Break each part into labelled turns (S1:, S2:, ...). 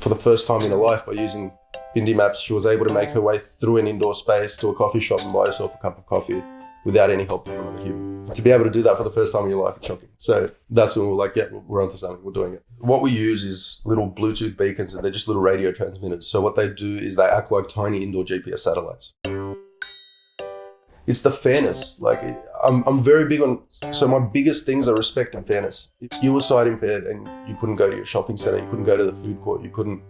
S1: for the first time in her life by using Bindi Maps, she was able to make her way through an indoor space to a coffee shop and buy herself a cup of coffee without any help from another human. To be able to do that for the first time in your life, it's shocking. So that's when we're like, yeah, we're onto something, we're doing it. What we use is little Bluetooth beacons, and they're just little radio transmitters. So what they do is they act like tiny indoor GPS satellites. It's the fairness. Like, I'm very big on, so my biggest things are respect and fairness. If you were sight impaired and you couldn't go to your shopping center, you couldn't go to the food court, you couldn't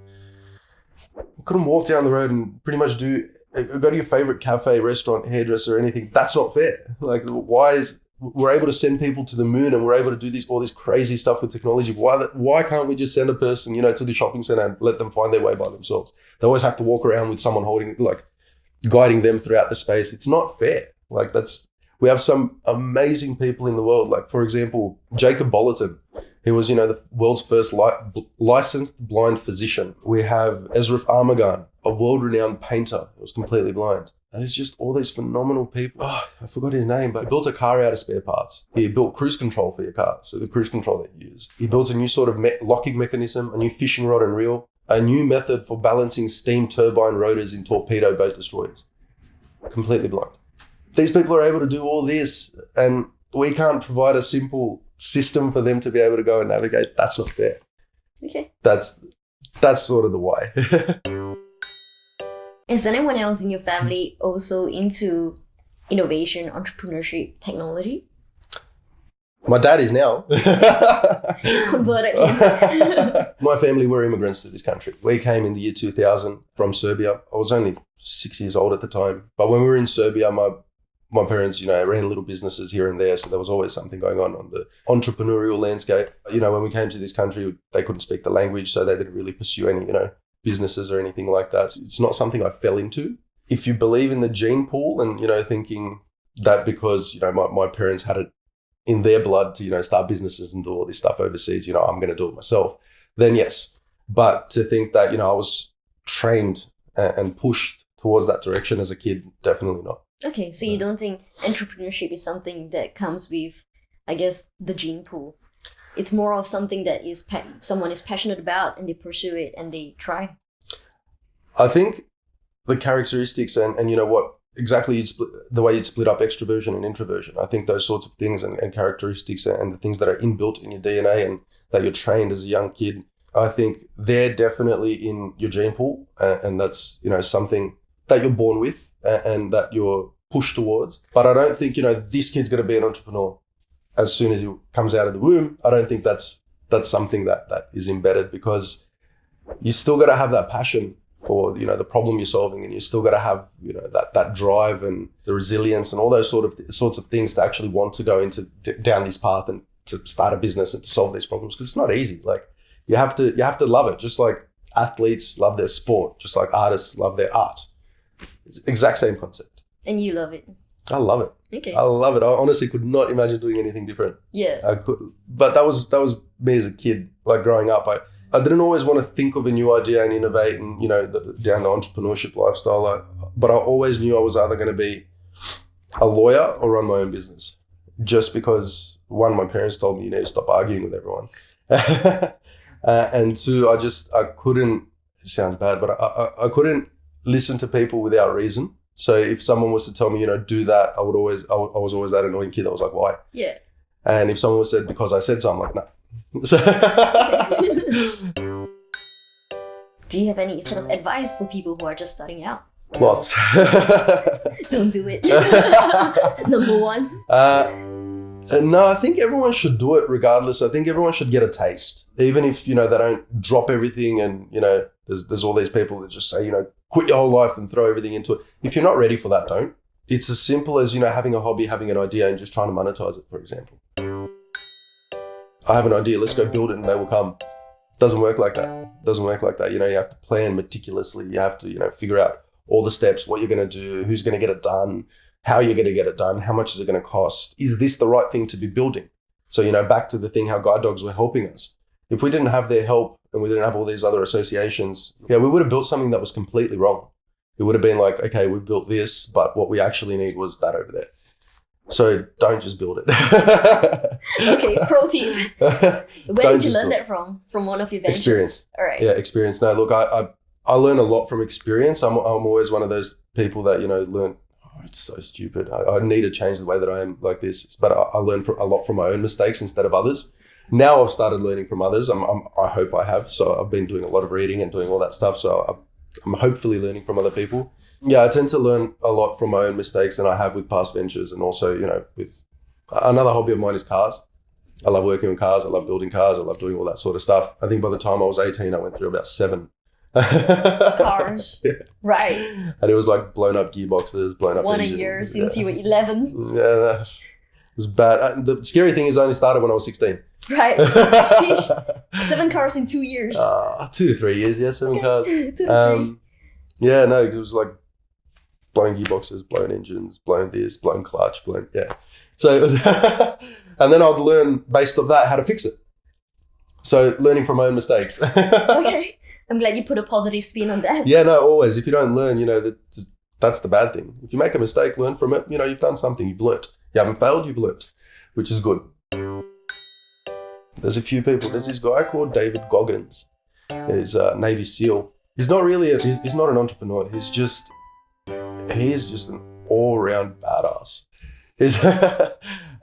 S1: walk down the road and pretty much go to your favorite cafe, restaurant, hairdresser, or anything. That's not fair. Like, we're able to send people to the moon and we're able to do all this crazy stuff with technology. Why can't we just send a person, to the shopping center and let them find their way by themselves? They always have to walk around with someone guiding them throughout the space. It's not fair. We have some amazing people in the world. Like, for example, Jacob Bollerton. He was, the world's first licensed blind physician. We have Ezra Armagan, a world-renowned painter who was completely blind. And there's just all these phenomenal people. Oh, I forgot his name, but he built a car out of spare parts. He built cruise control for your car, so the cruise control that you use. He built a new sort of locking mechanism, a new fishing rod and reel, a new method for balancing steam turbine rotors in torpedo boat destroyers. Completely blind. These people are able to do all this, and we can't provide a simple system for them to be able to go and navigate. That's not fair.
S2: Okay.
S1: That's sort of the why.
S2: Is anyone else in your family also into innovation, entrepreneurship, technology?
S1: My dad is now.
S2: Converted.
S1: My family were immigrants to this country. We came in the year 2000 from Serbia. I was only 6 years old at the time. But when we were in Serbia, my parents, ran little businesses here and there. So there was always something going on the entrepreneurial landscape. When we came to this country, they couldn't speak the language, so they didn't really pursue any, businesses or anything like that. It's not something I fell into. If you believe in the gene pool and, thinking that because, my parents had it in their blood to, start businesses and do all this stuff overseas, I'm going to do it myself, then yes. But to think that, I was trained and pushed towards that direction as a kid, definitely not.
S2: Okay, so you don't think entrepreneurship is something that comes with, I guess, the gene pool? It's more of something that is someone is passionate about and they pursue it and they try?
S1: I think the characteristics and what exactly the way you'd split up extroversion and introversion. I think those sorts of things and characteristics and the things that are inbuilt in your DNA and that you're trained as a young kid, I think they're definitely in your gene pool, and that's, something that you're born with and that you're pushed towards. But I don't think, this kid's going to be an entrepreneur as soon as he comes out of the womb. I don't think that's something that is embedded, because you still got to have that passion for, the problem you're solving, and you still got to have, that drive and the resilience and all those sorts of things to actually want to go down this path and to start a business and to solve these problems, because it's not easy. Like, you have to love it, just like athletes love their sport, just like artists love their art. It's the exact same concept.
S2: And you love it.
S1: I love it.
S2: Okay.
S1: I love it. I honestly could not imagine doing anything different.
S2: Yeah.
S1: I could, but that was me as a kid. Like, growing up, I didn't always want to think of a new idea and innovate and, down the entrepreneurship lifestyle. But I always knew I was either going to be a lawyer or run my own business. Just because, one, my parents told me you need to stop arguing with everyone. And two, I couldn't, it sounds bad, but I couldn't listen to people without reason. So if someone was to tell me, do that, I was always that annoying kid that was like, why?
S2: Yeah.
S1: And if someone said because I said so, I'm like, no. So
S2: do you have any sort of advice for people who are just starting out?
S1: Lots.
S2: Don't do it. Number one.
S1: No, I think everyone should do it regardless. I think everyone should get a taste. Even if, they don't drop everything and, there's all these people that just say, quit your whole life and throw everything into it. If you're not ready for that, don't. It's as simple as, having a hobby, having an idea and just trying to monetize it, for example. I have an idea, let's go build it and they will come. Doesn't work like that. You have to plan meticulously. You have to, figure out all the steps, what you're going to do, who's going to get it done, how you're going to get it done, how much is it going to cost? Is this the right thing to be building? So, back to the thing, how guide dogs were helping us. If we didn't have their help and we didn't have all these other associations, we would have built something that was completely wrong. It would have been like, okay, we've built this, but what we actually need was that over there. So don't just build it.
S2: Okay, pro tip. Where did you learn that from? From one of your ventures?
S1: Experience.
S2: All right.
S1: Yeah, experience. No, look, I learn a lot from experience. I'm always one of those people that, learn, it's so stupid. I need to change the way that I am like this. But I learn a lot from my own mistakes instead of others. Now I've started learning from others. I hope I have. So I've been doing a lot of reading and doing all that stuff. So I'm hopefully learning from other people. Yeah, I tend to learn a lot from my own mistakes, and I have with past ventures, and also, with another hobby of mine is cars. I love working on cars. I love building cars. I love doing all that sort of stuff. I think by the time I was 18, I went through about 7
S2: cars. Yeah. Right.
S1: And it was like blown up gearboxes, blown up
S2: One
S1: engines.
S2: a year since you were 11.
S1: Yeah, it was bad. The scary thing is I only started when I was 16.
S2: Right. Sheesh. 7 cars in 2 years.
S1: 2 to 3 years, yeah, 7 cars.
S2: 2 to 3.
S1: Yeah, no, it was like blown gearboxes, blown engines, blown this, blown clutch, yeah. So it was, and then I'd learn based off that how to fix it. So learning from my own mistakes.
S2: Okay, I'm glad you put a positive spin on that.
S1: Yeah, no, always. If you don't learn, that's the bad thing. If you make a mistake, learn from it. You've done something, you've learnt. You haven't failed, you've learnt, which is good. There's a few people. There's this guy called David Goggins. He's a Navy SEAL. He's not an entrepreneur. He is just an all-round badass.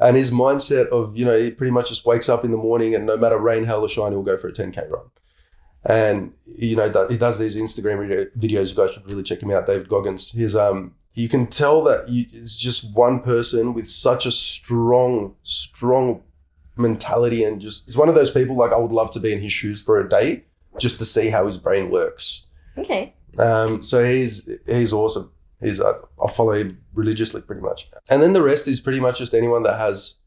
S1: And his mindset of, he pretty much just wakes up in the morning and no matter rain, hail or shine, he'll go for a 10K run. And, he does these Instagram videos. You guys should really check him out, David Goggins. You can tell that it's just one person with such a strong mentality, and just, he's one of those people, like, I would love to be in his shoes for a day just to see how his brain works.
S2: Okay.
S1: So he's awesome. I follow him religiously pretty much. And then the rest is pretty much just anyone that has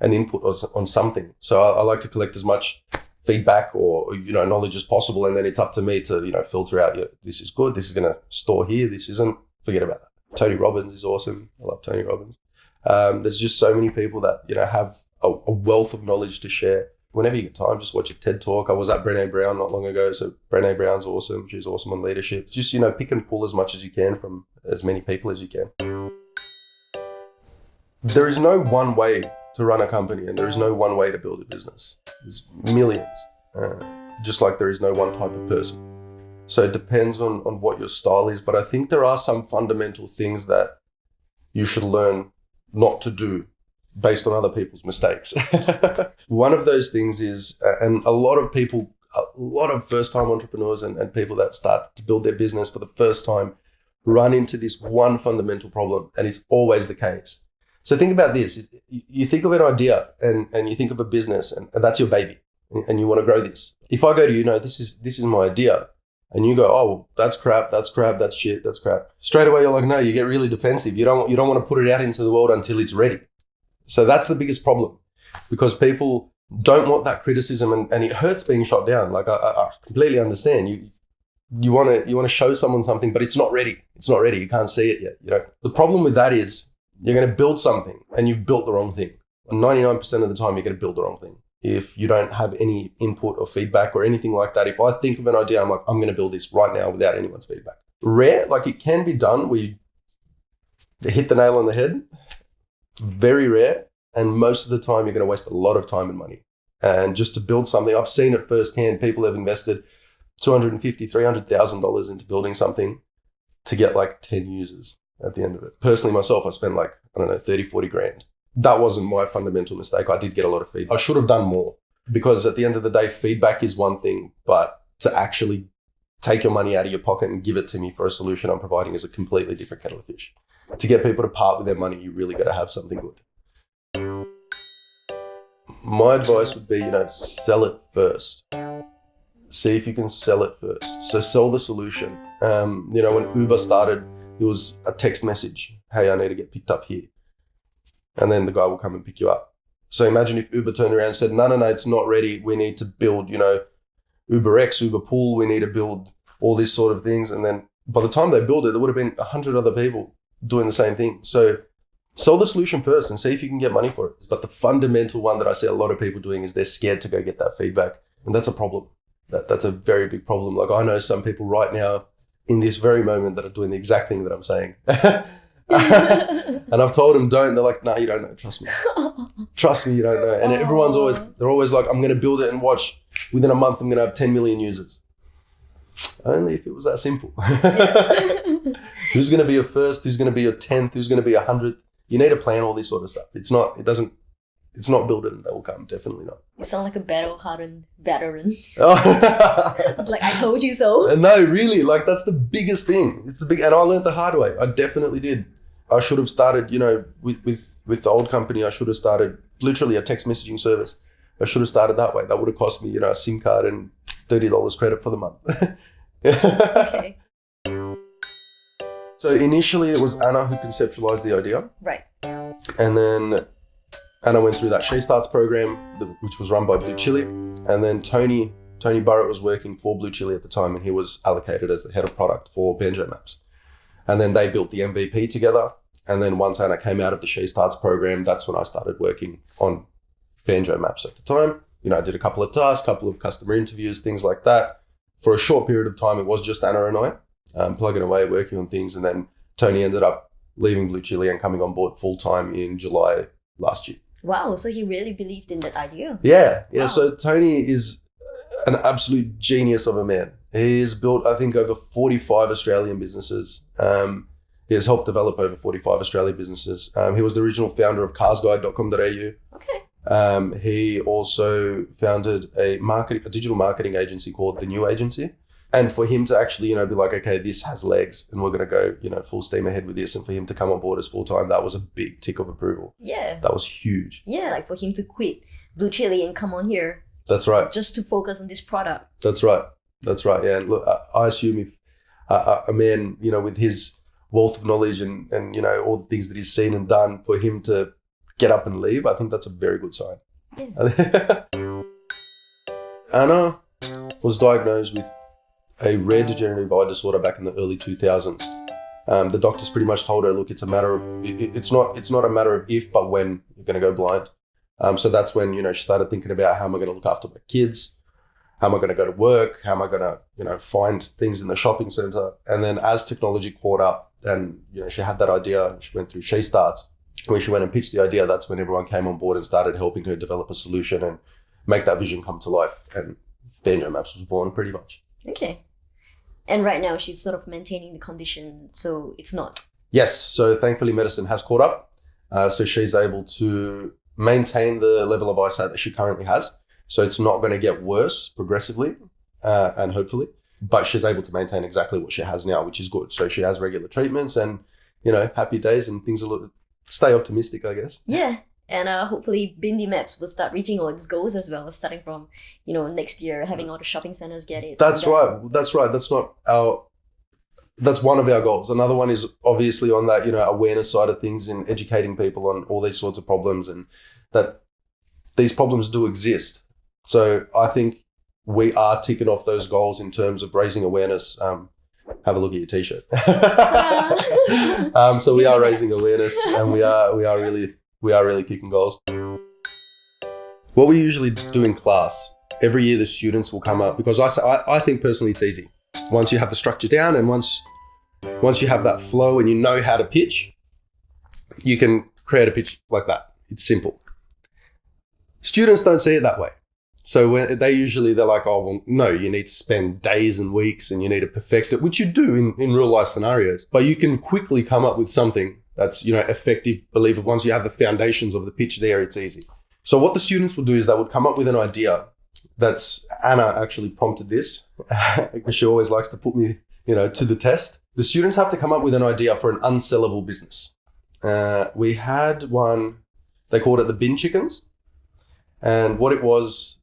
S1: an input on something. So I like to collect as much feedback or, knowledge as possible. And then it's up to me to, filter out, this is good, this is going to store here, this isn't, forget about that. Tony Robbins is awesome. I love Tony Robbins. There's just so many people that, have a wealth of knowledge to share. Whenever you get time, just watch a TED Talk. I was at Brené Brown not long ago. So Brené Brown's awesome. She's awesome on leadership. Just, pick and pull as much as you can from as many people as you can. There is no one way to run a company, and there is no one way to build a business. There's millions, just like there is no one type of person. So it depends on what your style is. But I think there are some fundamental things that you should learn not to do based on other people's mistakes. One of those things is, and a lot of first-time entrepreneurs and people that start to build their business for the first time run into this one fundamental problem, and it's always the case. So think about this. You think of an idea and you think of a business, and that's your baby, and you want to grow this. If I go to you, this is my idea, and you go, oh, well, that's crap, that's shit, that's crap. Straight away, you're like, no, you get really defensive. You don't want to put it out into the world until it's ready. So that's the biggest problem, because people don't want that criticism, and it hurts being shot down. Like I completely understand. You want to show someone something, but it's not ready. It's not ready. You can't see it yet. The problem with that is you're going to build something and you've built the wrong thing. 99% of the time, you're going to build the wrong thing. If you don't have any input or feedback or anything like that, if I think of an idea, I'm like, I'm going to build this right now without anyone's feedback. Rare, like it can be done where you hit the nail on the head. Very rare. And most of the time, you're going to waste a lot of time and money. And just to build something, I've seen it firsthand. People have invested $250,000, $300,000 into building something to get like 10 users at the end of it. Personally, myself, I spent like, 30, 40 grand. That wasn't my fundamental mistake. I did get a lot of feedback. I should have done more, because at the end of the day, feedback is one thing, but to actually take your money out of your pocket and give it to me for a solution I'm providing is a completely different kettle of fish. To get people to part with their money, you really got to have something good. My advice would be, sell it first. See if you can sell it first. So sell the solution. When Uber started, it was a text message. Hey, I need to get picked up here. And then the guy will come and pick you up. So imagine if Uber turned around and said, no, it's not ready. We need to build, Uber X, Uber Pool. We need to build all these sort of things. And then by the time they build it, there would have been 100 other people doing the same thing. So sell the solution first and see if you can get money for it. But the fundamental one that I see a lot of people doing is they're scared to go get that feedback. And that's a problem. That's a very big problem. Like I know some people right now in this very moment that are doing the exact thing that I'm saying. And I've told them don't. They're like, no, you don't know. Trust me. Trust me, you don't know. And everyone's they're always like, I'm going to build it and watch. Within a month, I'm going to have 10 million users. Only if it was that simple. Who's going to be your first? Who's going to be your 10th? Who's going to be 100th? You need to plan all this sort of stuff. It's not build it and they will come. Definitely not.
S2: You sound like a battle-hardened veteran.
S1: Oh.
S2: It's like, I told you so.
S1: No, really, like that's the biggest thing. And I learned the hard way. I definitely did. I should have started, with the old company, I should have started literally a text messaging service. I should have started that way. That would have cost me, a SIM card and $30 credit for the month.
S2: Okay.
S1: So initially it was Anna who conceptualized the idea.
S2: Right.
S1: And then Anna went through that She Starts program, which was run by Blue Chili. And then Tony Burrett was working for Blue Chili at the time, and he was allocated as the head of product for Banjo Maps. And then they built the MVP together. And then once Anna came out of the She Starts program, that's when I started working on Banjo Maps at the time. I did a couple of tasks, couple of customer interviews, things like that. For a short period of time, it was just Anna and I plugging away, working on things. And then Tony ended up leaving Blue Chili and coming on board full-time in July last year.
S2: Wow, so he really believed in that idea.
S1: Yeah.
S2: Wow.
S1: So Tony is an absolute genius of a man. He has built, I think, over 45 Australian businesses. He has helped develop over 45 Australian businesses. He was the original founder of carsguide.com.au.
S2: Okay.
S1: He also founded a digital marketing agency called The New Agency. And for him to actually, be like, okay, this has legs and we're going to go, full steam ahead with this. And for him to come on board as full-time, that was a big tick of approval.
S2: Yeah.
S1: That was huge.
S2: Yeah, like for him to quit Blue Chili and come on here.
S1: That's right.
S2: Just to focus on this product.
S1: That's right. Yeah. And look, I assume if a man, with his wealth of knowledge and all the things that he's seen and done, for him to get up and leave, I think that's a very good sign. Yeah. Anna was diagnosed with a rare degenerative eye disorder back in the early 2000s. The doctors pretty much told her, look, it's not a matter of if, but when you're going to go blind. So that's when, she started thinking about, how am I going to look after my kids? How am I going to go to work? How am I going to, find things in the shopping center? And then as technology caught up and, she had that idea, she went through She Starts. When she went and pitched the idea, that's when everyone came on board and started helping her develop a solution and make that vision come to life. And Banjo Maps was born pretty much.
S2: Okay. And right now she's sort of maintaining the condition, so it's not.
S1: Yes. So thankfully medicine has caught up. So she's able to maintain the level of eyesight that she currently has. So it's not going to get worse progressively and hopefully, but she's able to maintain exactly what she has now, which is good. So she has regular treatments and, happy days and things stay optimistic, I guess.
S2: Yeah. And hopefully Bindi Maps will start reaching all its goals as well, starting from, next year, having all the shopping centers get it.
S1: That's right. That's one of our goals. Another one is obviously on that, awareness side of things and educating people on all these sorts of problems and that these problems do exist. So I think we are ticking off those goals in terms of raising awareness. Have a look at your t-shirt. So we are raising awareness and we are really kicking goals. What we usually do in class, every year the students will come up, because I think personally it's easy. Once you have the structure down and once you have that flow and you know how to pitch, you can create a pitch like that. It's simple. Students don't see it that way. So when they're like, oh, well, no, you need to spend days and weeks and you need to perfect it, which you do in real life scenarios. But you can quickly come up with something that's, effective, believable. Once you have the foundations of the pitch there, it's easy. So what the students will do is they would come up with an idea. That's Anna actually prompted this because she always likes to put me, to the test. The students have to come up with an idea for an unsellable business. We had one, they called it the bin chickens. And what it was,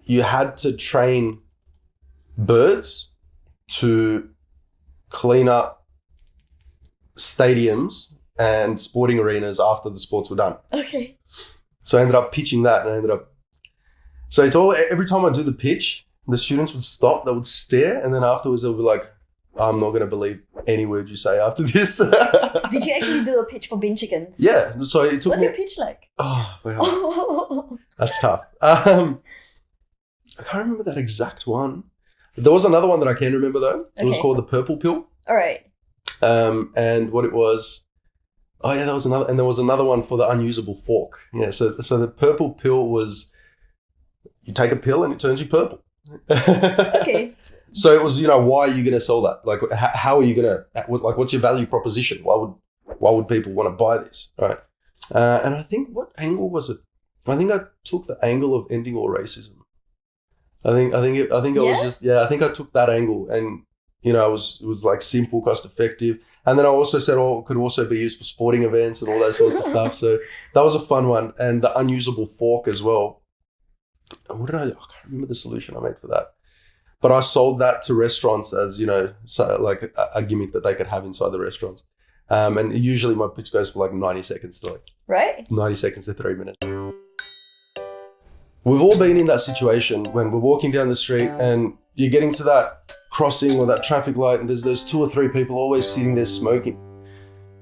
S1: you had to train birds to clean up stadiums and sporting arenas after the sports were done. Okay. So I ended up pitching that so it's all, every time I do the pitch, the students would stop, they would stare, and then afterwards they'll be like, I'm not going to believe any word you say after this.
S2: Did you actually do a pitch for bin chickens?
S1: Yeah. So it took
S2: What's your pitch like?
S1: Oh, well, that's tough. I can't remember that exact one. There was another one that I can remember though. It was called the Purple Pill.
S2: All right.
S1: And what it was, Oh yeah, there was another one for the unusable fork. Yeah, so the purple pill was, you take a pill and it turns you purple.
S2: Okay.
S1: So it was, why are you going to sell that? Like, how are you going to, like, what's your value proposition? Why would people want to buy this? Right. And I think, what angle was it? I think I took the angle of ending all racism. I think it was just, I think I took that angle, and, it was like simple, cost effective. And then I also said, it could also be used for sporting events and all those sorts of stuff. So that was a fun one. And the unusable fork as well. I can't remember the solution I made for that. But I sold that to restaurants as, so like a gimmick that they could have inside the restaurants. And usually my pitch goes for like 90 seconds to 90 seconds to 3 minutes. We've all been in that situation when we're walking down the street and you're getting to that crossing or that traffic light, and there's those 2 or 3 people always sitting there smoking.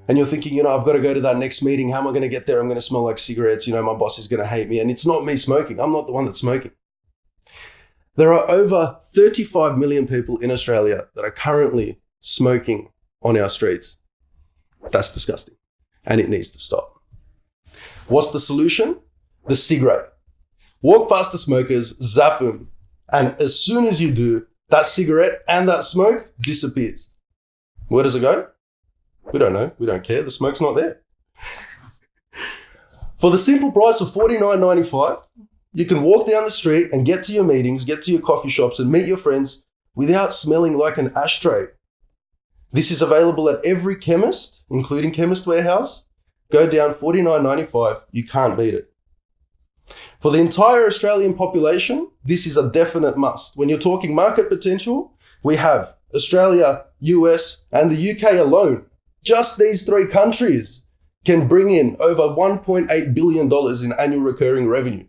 S1: And you're thinking, I've got to go to that next meeting. How am I going to get there? I'm going to smell like cigarettes. My boss is going to hate me. And it's not me smoking. I'm not the one that's smoking. There are over 35 million people in Australia that are currently smoking on our streets. That's disgusting. And it needs to stop. What's the solution? The cigarette. Walk past the smokers, zap them. And as soon as you do, that cigarette and that smoke disappears. Where does it go? We don't know. We don't care. The smoke's not there. For the simple price of $49.95, you can walk down the street and get to your meetings, get to your coffee shops and meet your friends without smelling like an ashtray. This is available at every chemist, including Chemist Warehouse. Go down $49.95. You can't beat it. For the entire Australian population, this is a definite must. When you're talking market potential, we have Australia, US, and the UK alone. Just these 3 countries can bring in over $1.8 billion in annual recurring revenue.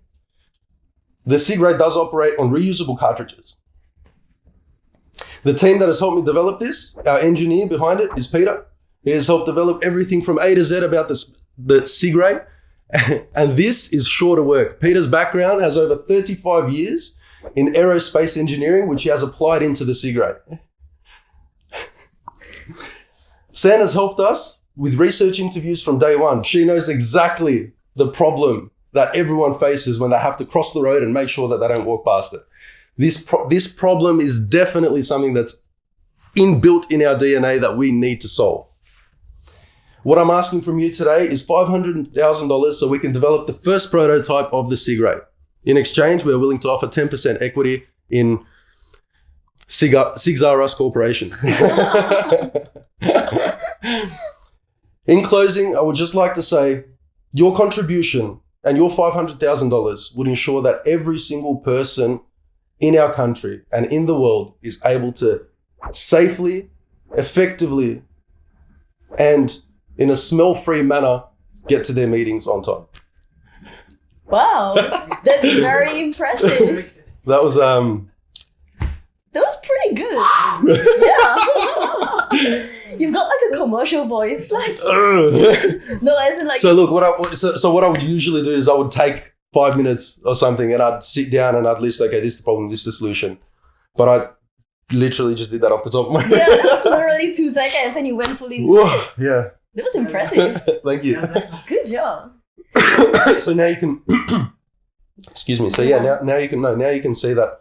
S1: The cigarette does operate on reusable cartridges. The team that has helped me develop this, our engineer behind it is Peter. He has helped develop everything from A to Z about the cigarette. And this is sure to work. Peter's background has over 35 years in aerospace engineering, which he has applied into the cigarette. San has helped us with research interviews from day one. She knows exactly the problem that everyone faces when they have to cross the road and make sure that they don't walk past it. This problem is definitely something that's inbuilt in our DNA that we need to solve. What I'm asking from you today is $500,000 so we can develop the first prototype of the cigarette. In exchange, we're willing to offer 10% equity in Cigs R Us Corporation. In closing, I would just like to say your contribution and your $500,000 would ensure that every single person in our country and in the world is able to safely, effectively, and in a smell-free manner, get to their meetings on time.
S2: Wow, that's very impressive.
S1: That was
S2: pretty good. Yeah. You've got like a commercial voice, like. No, as in like.
S1: So look, what I would usually do is I would take 5 minutes or something, and I'd sit down and I'd list, okay, this is the problem, this is the solution. But I literally just did that off the top of my head.
S2: Yeah, that was literally 2 seconds, and you went fully into it.
S1: Yeah.
S2: That was impressive.
S1: Thank you.
S2: Good job.
S1: So now you can. Excuse me. So yeah, now you can know. Now you can see that.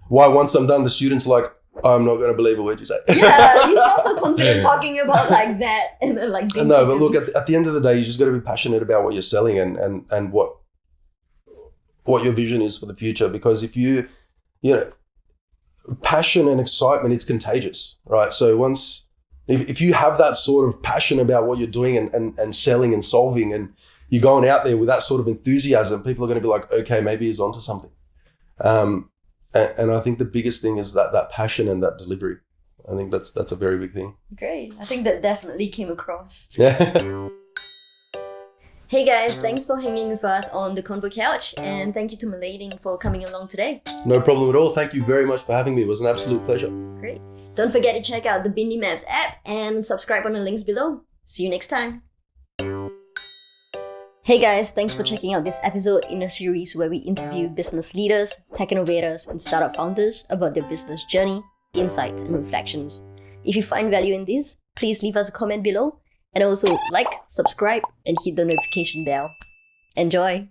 S1: Why once I'm done, the students like, I'm not going to believe a word you say.
S2: Yeah, you sound so confident talking about like that and then like.
S1: No, but look, at the end of the day, you just got to be passionate about what you're selling and what your vision is for the future. Because if passion and excitement, it's contagious, right? So if you have that sort of passion about what you're doing and selling and solving, and you're going out there with that sort of enthusiasm, people are going to be like, okay, maybe he's onto something. And I think the biggest thing is that passion and that delivery. I think that's a very big thing.
S2: Great. I think that definitely came across.
S1: Yeah.
S2: Hey guys, thanks for hanging with us on the Convo couch, and thank you to Mladen for coming along today.
S1: No problem at all. Thank you very much for having me. It was an absolute pleasure.
S2: Great. Don't forget to check out the Bindi Maps app and subscribe on the links below. See you next time. Hey guys, thanks for checking out this episode in a series where we interview business leaders, tech innovators, and startup founders about their business journey, insights, and reflections. If you find value in this, please leave us a comment below And also like, subscribe, and hit the notification bell. Enjoy!